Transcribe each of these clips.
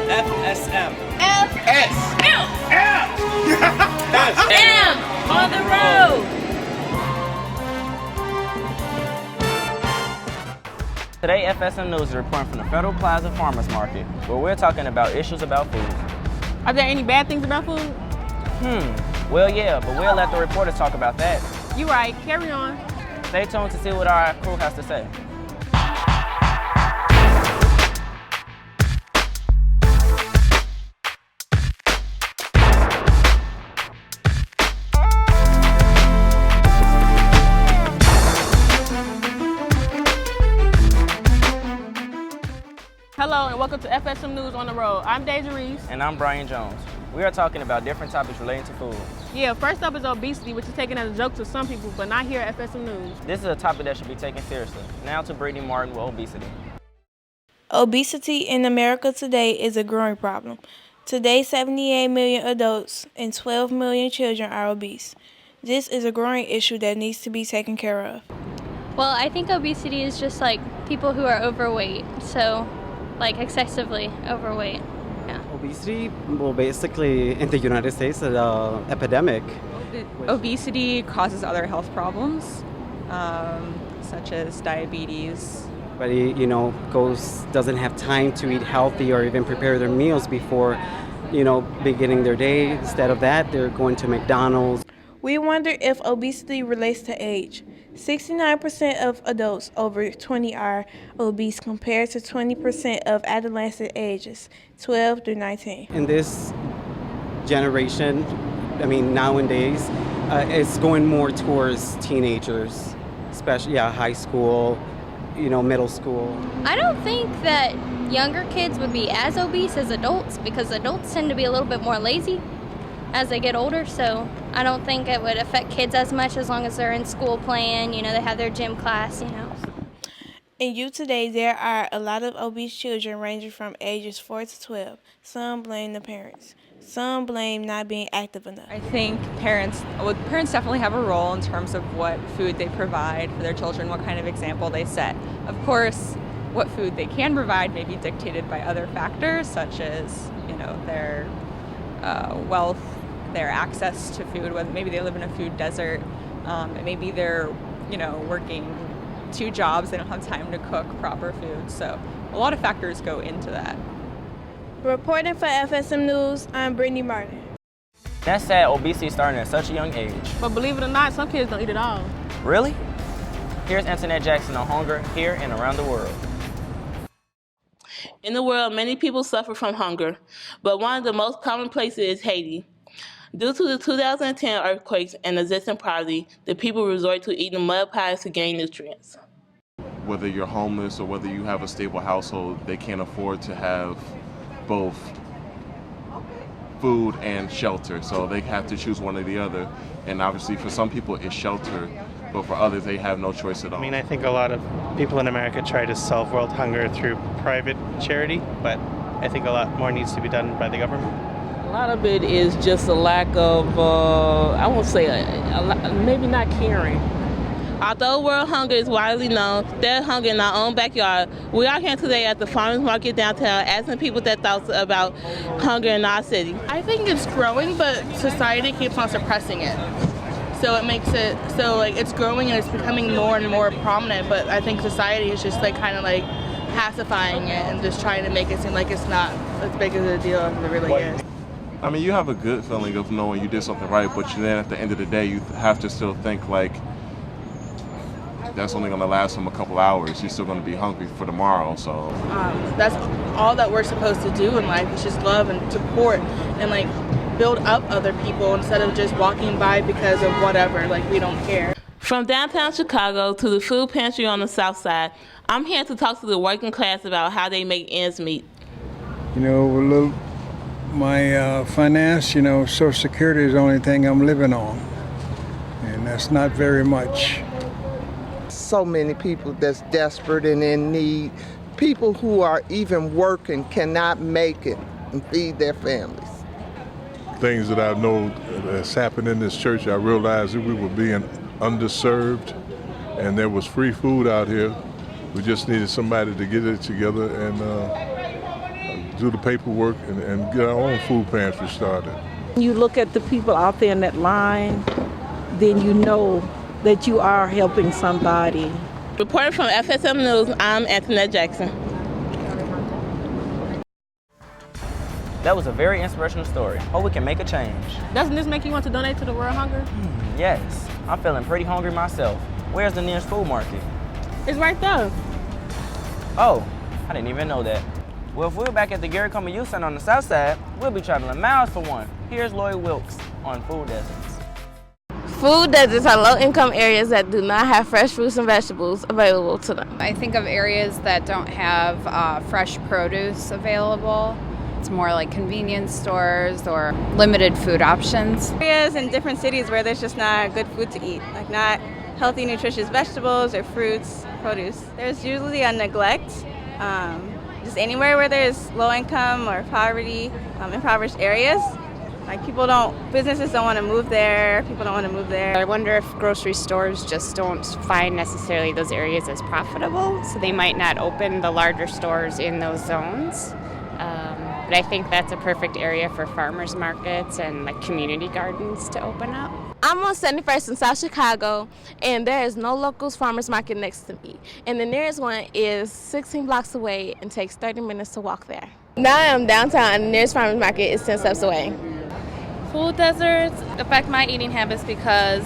FSM. F S. M. S. M on the road. Today, FSM News is reporting from the Federal Plaza Farmers Market, where we're talking about issues about food. Are there any bad things about food? Well, yeah, but we'll let the reporters talk about that. You're right. Carry on. Stay tuned to see what our crew has to say. Hello and welcome to FSM News on the Road. I'm Dajah Reese. And I'm Brian Jones. We are talking about different topics relating to food. Yeah, first up is obesity, which is taken as a joke to some people, but not here at FSM News. This is a topic that should be taken seriously. Now to Brittany Martin with obesity. Obesity in America today is a growing problem. Today, 78 million adults and 12 million children are obese. This is a growing issue that needs to be taken care of. Well, I think obesity is just like people who are overweight, so like excessively overweight. Yeah. Obesity, well, basically in the United States, it's an epidemic. Obesity causes other health problems, such as diabetes. But doesn't have time to eat healthy or even prepare their meals before, beginning their day. Instead of that, they're going to McDonald's. We wonder if obesity relates to age. 69% of adults over 20 are obese compared to 20% of adolescent ages, 12 through 19. In this generation, nowadays, it's going more towards teenagers, especially high school, middle school. I don't think that younger kids would be as obese as adults because adults tend to be a little bit more lazy as they get older, so I don't think it would affect kids as much as long as they're in school playing, they have their gym class, In youth today, there are a lot of obese children ranging from ages 4 to 12. Some blame the parents. Some blame not being active enough. I think parents definitely have a role in terms of what food they provide for their children, what kind of example they set. Of course, what food they can provide may be dictated by other factors, such as, their wealth, their access to food, whether maybe they live in a food desert, maybe they're, working 2 jobs, they don't have time to cook proper food. So a lot of factors go into that. Reporting for FSM News, I'm Brittany Martin. That's sad obesity starting at such a young age. But believe it or not, some kids don't eat at all. Really? Here's Antoinette Jackson on hunger here and around the world. In the world, many people suffer from hunger, but one of the most common places is Haiti. Due to the 2010 earthquakes and existing poverty, the people resort to eating mud pies to gain nutrients. Whether you're homeless or whether you have a stable household, they can't afford to have both food and shelter, so they have to choose one or the other. And obviously for some people it's shelter, but for others they have no choice at all. I think a lot of people in America try to solve world hunger through private charity, but I think a lot more needs to be done by the government. A lot of it is just a lack of, I won't say, maybe not caring. Although world hunger is widely known, there's hunger in our own backyard. We are here today at the farmers market downtown asking people their thoughts about hunger in our city. I think it's growing, but society keeps on suppressing it. So it makes it, it's growing and it's becoming more and more prominent, but I think society is just pacifying it and just trying to make it seem like it's not as big as a deal as it really is. You have a good feeling of knowing you did something right, but then at the end of the day, you have to still think that's only going to last them a couple hours. You're still going to be hungry for tomorrow, so. That's all that we're supposed to do in life is just love and support and build up other people instead of just walking by because of whatever, we don't care. From downtown Chicago to the food pantry on the south side, I'm here to talk to the working class about how they make ends meet. My finance, Social Security is the only thing I'm living on, and that's not very much. So many people that's desperate and in need. People who are even working cannot make it and feed their families. Things that I know that's happened in this church, I realized that we were being underserved and there was free food out here. We just needed somebody to get it together and do the paperwork, and get our own food pantry started. You look at the people out there in that line, then you know that you are helping somebody. Reporting from FSM News, I'm Antoinette Jackson. That was a very inspirational story. Hope we can make a change. Doesn't this make you want to donate to the World Hunger? Yes, I'm feeling pretty hungry myself. Where's the nearest food market? It's right there. Oh, I didn't even know that. Well, if we're back at the Gary Coleman Youth Center on the south side, we'll be traveling miles for one. Here's Lloyd Wilkes on food deserts. Food deserts are low-income areas that do not have fresh fruits and vegetables available to them. I think of areas that don't have fresh produce available. It's more like convenience stores or limited food options. Areas in different cities where there's just not good food to eat, like not healthy, nutritious vegetables or fruits, produce. There's usually a neglect. Just anywhere where there's low income or poverty, impoverished areas. Like businesses don't want to move there, people don't want to move there. I wonder if grocery stores just don't find necessarily those areas as profitable, so they might not open the larger stores in those zones. But I think that's a perfect area for farmers markets and like community gardens to open up. I'm on 71st in South Chicago, and there is no locals farmers market next to me. And the nearest one is 16 blocks away and takes 30 minutes to walk there. Now I'm downtown, and the nearest farmers market is 10 steps away. Food deserts affect my eating habits because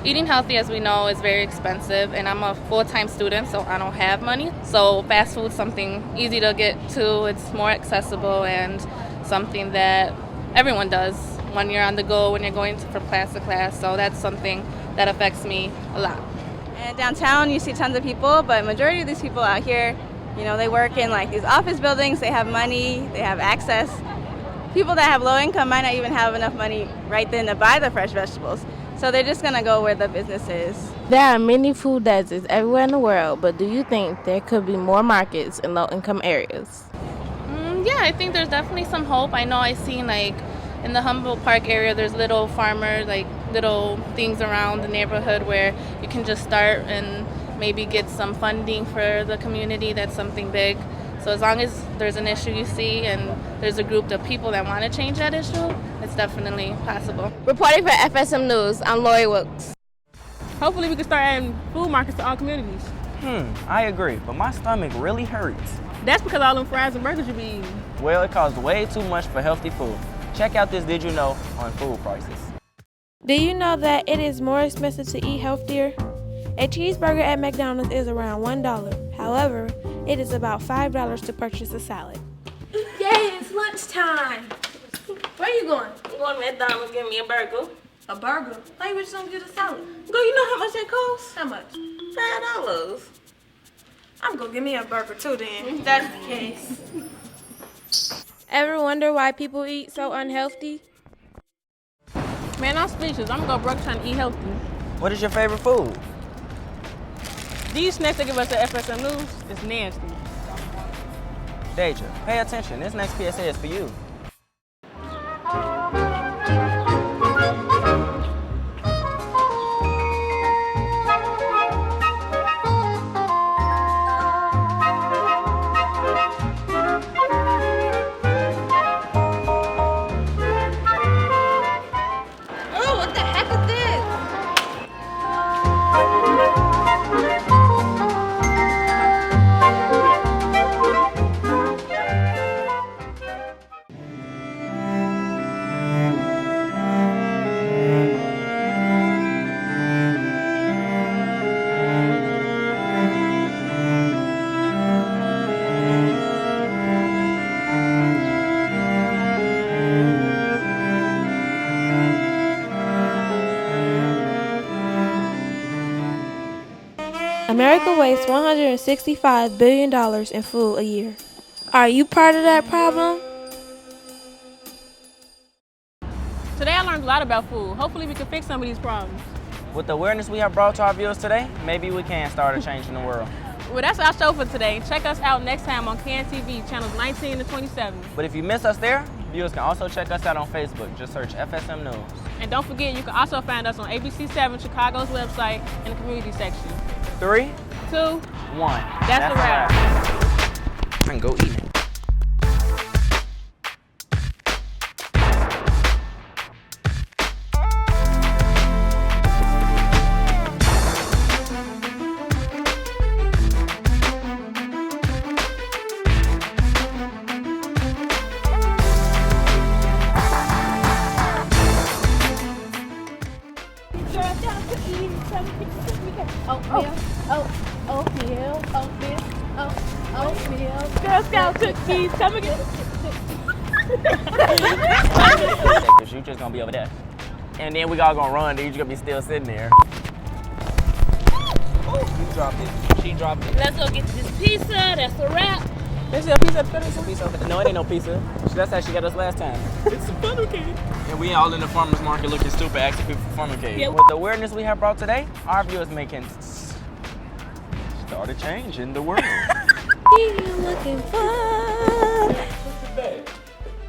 eating healthy, as we know, is very expensive, and I'm a full-time student, so I don't have money. So fast food's something easy to get to, it's more accessible, and something that everyone does when you're on the go, when you're going from class to class. So that's something that affects me a lot. And downtown, you see tons of people, but majority of these people out here, they work in like these office buildings, they have money, they have access. People that have low income might not even have enough money right then to buy the fresh vegetables. So they're just gonna go where the business is. There are many food deserts everywhere in the world, but do you think there could be more markets in low-income areas? Yeah, I think there's definitely some hope. I know I've seen like in the Humboldt Park area, there's little farmers, like little things around the neighborhood where you can just start and maybe get some funding for the community. That's something big. So as long as there's an issue you see and there's a group of people that want to change that issue, it's definitely possible. Reporting for FSM News, I'm Lori Wilkes. Hopefully we can start adding food markets to all communities. I agree, but my stomach really hurts. That's because all them fries and burgers you be eating. Well, it costs way too much for healthy food. Check out this Did You Know on food prices. Do you know that it is more expensive to eat healthier? A cheeseburger at McDonald's is around $1. However, it is about $5 to purchase a salad. Yay, it's lunchtime. Where you going? I'm going to McDonald's, get me a burger. A burger? Why you just don't get a salad? Girl, you know how much that costs? How much? $5. I'm gonna get me a burger too then, if that's the case. Ever wonder why people eat so unhealthy? Man, I'm speechless. I'm gonna go broke trying to eat healthy. What is your favorite food? These snacks they give us at FSM News is nasty. Dajah, pay attention. This next PSA is for you. America wastes $165 billion in food a year. Are you part of that problem? Today I learned a lot about food. Hopefully we can fix some of these problems. With the awareness we have brought to our viewers today, maybe we can start a change in the world. Well, that's our show for today. Check us out next time on KNTV, channels 19 to 27. But if you miss us there, viewers can also check us out on Facebook. Just search FSM News. And don't forget, you can also find us on ABC7, Chicago's website, in the community section. 3, 2, 1. That's a wrap. I can go eat. Oatmeal, oatmeal, oatmeal. Girl Scout cookies, come again. Cause you just gonna be over there. And then we all gonna run, then you just gonna be still sitting there. You dropped it. She dropped it. Let's go get this pizza. That's a wrap. There's a pizza. There's a pizza over there. No, it ain't no pizza. That's how she got us last time. It's a funnel cake. And we all in the farmer's market looking stupid, asking people for funnel cake. Yeah. With the awareness we have brought today, our view is making start a change in the world. You looking for?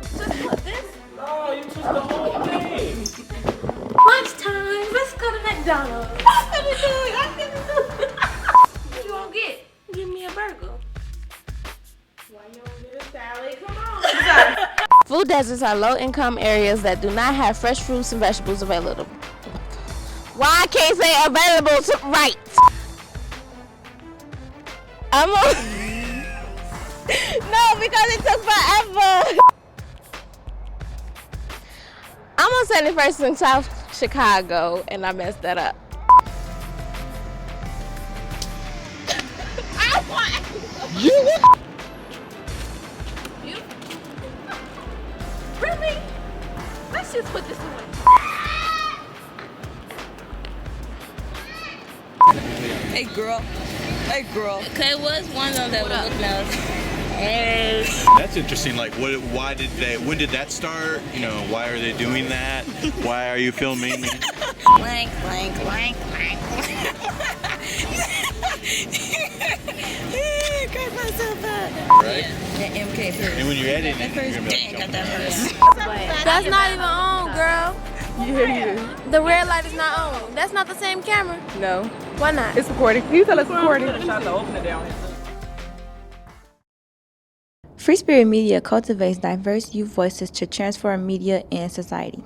Just what, this? No, you took the whole thing. Lunchtime. Let's go to McDonald's. I'm gonna do it. What you won't get? Give me a burger. Why you don't get a salad? Come on. Food deserts are low-income areas that do not have fresh fruits and vegetables available. Why I can't say available to right? I'm on. No, because it took forever. I'm on 71st in South Chicago, and I messed that up. Really? Let's just put this away. Hey girl. Hey girl. Okay, what's one of them that was looking at us? That's interesting. Like, when did that start? You know, why are they doing that? Why are you filming me? Blank, blank, blank, blank. Got myself up. Right? That MK first. And when you're editing it, you're gonna be Dang, got that first. That's not even on, girl. Yeah. The red light is not on. That's not the same camera. No. Why not? It's recording. You tell us it's recording. Free Spirit Media cultivates diverse youth voices to transform media and society.